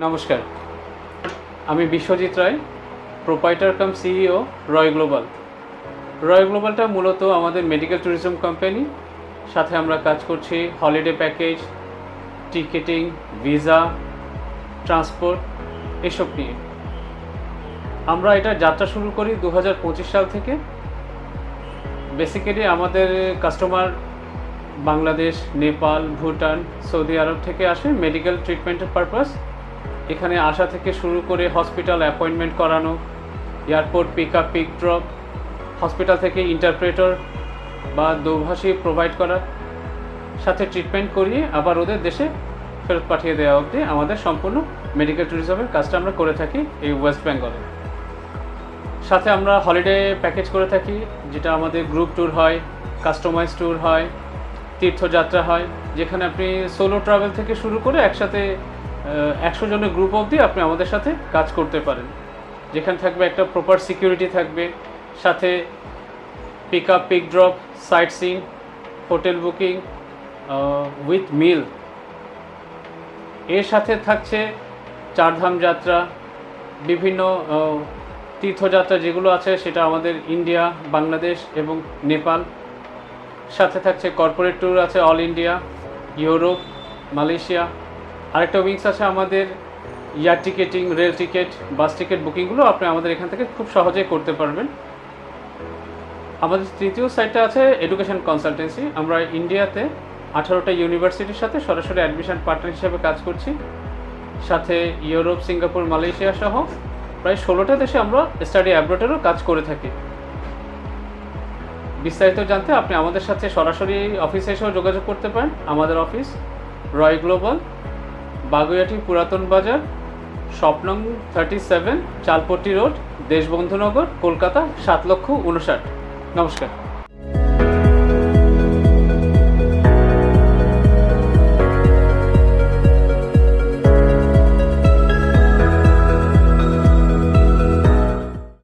নমস্কার, আমি বিশ্বজিৎ রায়, প্রোপাইটার কাম সিইও রয় গ্লোবাল। রয় গ্লোবালটা মূলত আমাদের মেডিকেল ট্যুরিজম কোম্পানি। সাথে আমরা কাজ করছি holiday package, ticketing, visa, transport এসব নিয়ে। আমরা এটা যাত্রা শুরু করি 2025 সাল থেকে। বেসিক্যালি আমাদের কাস্টমার বাংলাদেশ, নেপাল, ভুটান, সৌদি আরব থেকে আসে মেডিকেল ট্রিটমেন্টের পারপাস। এখানে আসা থেকে শুরু করে হসপিটাল অ্যাপয়েন্টমেন্ট করানো, airport pick up pick drop, hospital থেকে ইন্টারপ্রেটর বা দোভাষী প্রোভাইড করা, সাথে ট্রিটমেন্ট করিয়ে আবার ওদের দেশে ফেরত পাঠিয়ে দেওয়া অবধি আমাদের সম্পূর্ণ মেডিকেল ট্যুরিজমের কাজটা আমরা করে থাকি এই ওয়েস্ট বেঙ্গলে। সাথে আমরা হলিডে প্যাকেজ করে থাকি, যেটা আমাদের গ্রুপ ট্যুর হয়, কাস্টমাইজ ট্যুর হয়, তীর্থযাত্রা হয়, যেখানে আপনি সোলো ট্রাভেল থেকে শুরু করে একসাথে 100 জনের গ্রুপ অবধি আপনি আমাদের সাথে কাজ করতে পারেন। যেখানে থাকবে একটা প্রপার সিকিউরিটি থাকবে, সাথে pick up pick drop, sightseeing, hotel booking with meal. এর সাথে থাকছে চারধাম যাত্রা, বিভিন্ন তীর্থযাত্রা যেগুলো আছে সেটা আমাদের ইন্ডিয়া, বাংলাদেশ এবং নেপাল। সাথে থাকছে কর্পোরেট ট্যুর আছে অল ইন্ডিয়া, ইউরোপ, মালয়েশিয়া। আরেকটা উইংস আছে আমাদের air ticketing, rail ticket, bus ticket বুকিংগুলো আপনি আমাদের এখান থেকে খুব সহজেই করতে পারবেন। আমাদের তৃতীয় সাইটটা আছে এডুকেশন কনসালটেন্সি। আমরা ইন্ডিয়াতে 18টা ইউনিভার্সিটির সাথে সরাসরি অ্যাডমিশন পার্টনার হিসেবে কাজ করছি। সাথে ইউরোপ, সিঙ্গাপুর, মালয়েশিয়া সহ প্রায় 16টা দেশে আমরা স্টাডি অ্যাব্রডেরও কাজ করে থাকি। বিস্তারিত জানতে আপনি আমাদের সাথে সরাসরি অফিসে এসেও যোগাযোগ করতে পারেন। আমাদের অফিস রয় গ্লোবাল, বাগুইআটি পুরাতন বাজার, শপ নং 37, চালপট্টি রোড, দেশবন্ধুনগর, কলকাতা 7,59,000। নমস্কার।